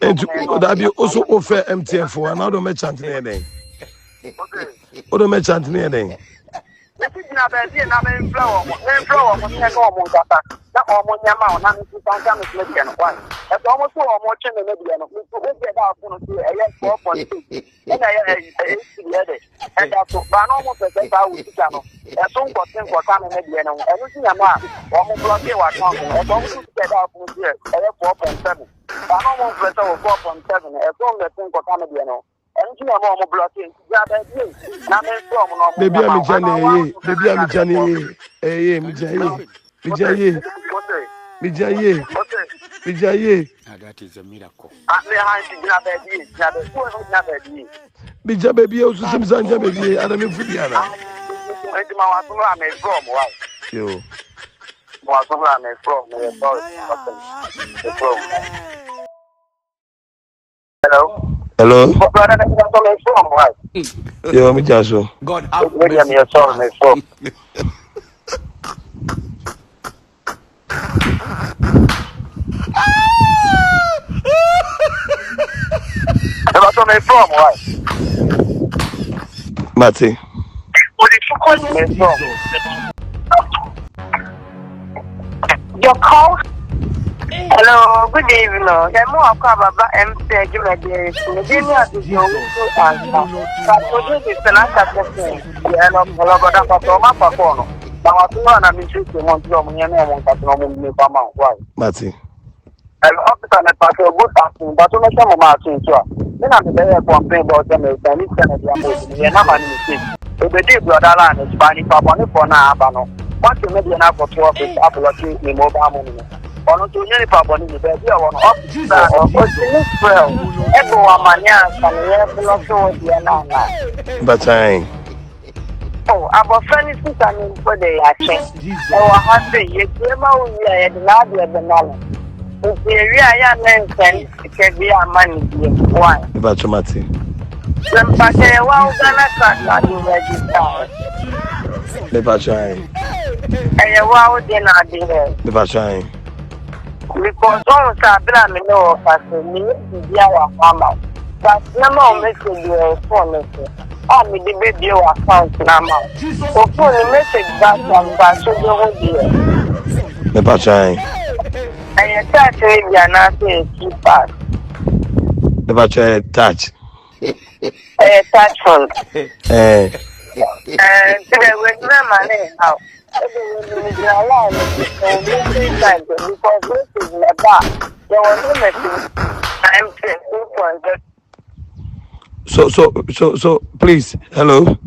And that you also offer MTF for another merchant near them. What a merchant near them. This is not a dear name flower, that almost amount, and it's sometimes making one. That's almost all watching the median. We could get out on a 4.2. And I and that's almost a better channel. That's all for things for coming median. Everything I'm not, almost block you are talking. I don't get out from here. 4.7. I almost better 4.7. As long as things for coming median. Baby, I'm Johnny. Baby, I'm Johnny. Hey, Mijaye. That is a miracle. Bija baby, also some Sanja baby. I don't know if you are. Yo. Hello. Hello. Yo, me jaso. God have mercy. Mate. Your call. Hello, good evening. The more about MC Ghpage, the junior is your answer. But this is the last question. Hello, hello, but I'm interested in one to Mate. And officer and patrol good asking, but to make some marching to us. Then I'm very complain about them and it's going to be a brother land is buying for now. Once you make an apple to office, apology in mobile money. On to any problem in the bed, you are one officer or well. Everyone, my young, But I. Oh, about furniture and for the action. Oh, I have to you came out here and not the knowledge. If the area mentioned, it can be a money. Why? About Mate. Then, but I was going to register. Never trying. And a wow, then I did. Never trying. Because all of our blaming no of me, the hour farmer. But no more message your phone. Only the baby account number. So, phone the message back and back to the whole year. Never trying. And you touch me, you're not saying keep us. Never try touch. Touch phone. Eh. And today we're not money out. Because this is the bar. There was no message. I'm saying, So, please, hello.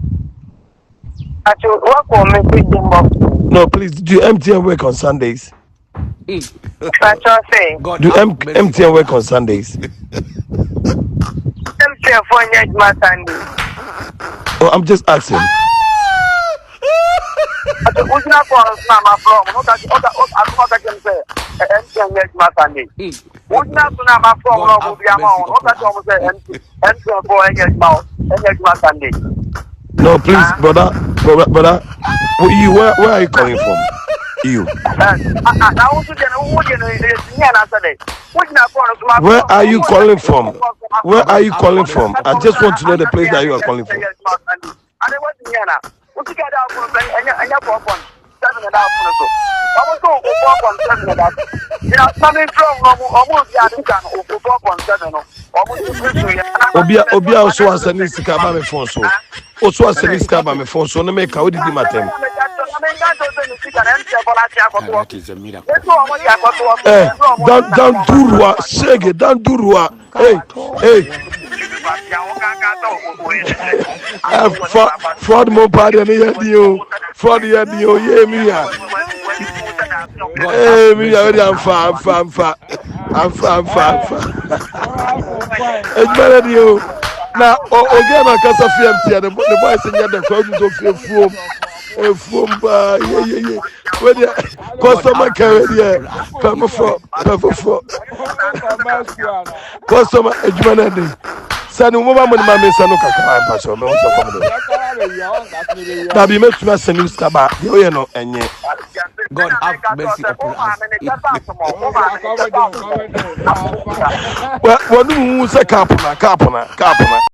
I should work on messaging. No, please, do you MTN work on Sundays? That's what I'm saying. Do you MTN work on Sundays? MTN for my Sunday. Oh, I'm just asking. Who's not for us now, my from? What I can say? MTN next my Sunday. Who's not to my from? What I can say? MTN for next my Sunday. No, please, brother. Where are you calling from? You. Where are you calling from? Where are you calling from? I just want to know the place that you are calling from. Obia also has a list about my phone, so also has a list about my phone, so no make how did you matter? That is a miracle. Don't do what, shake don't do what. Hey. Fraud more party than you. Fraud yeah, me. Hey, me, I'm far. It's better than you. Now, again, I can't see the boys in the crowd of your phone. Yeah. Where the customer carry here, come for. Customer, Edmund. Sani woman money mama sanu kakara pastor me so come do. Na bi metuma sani skaba yo ye no enye. God have mercy upon us. Well, one who say kapuna.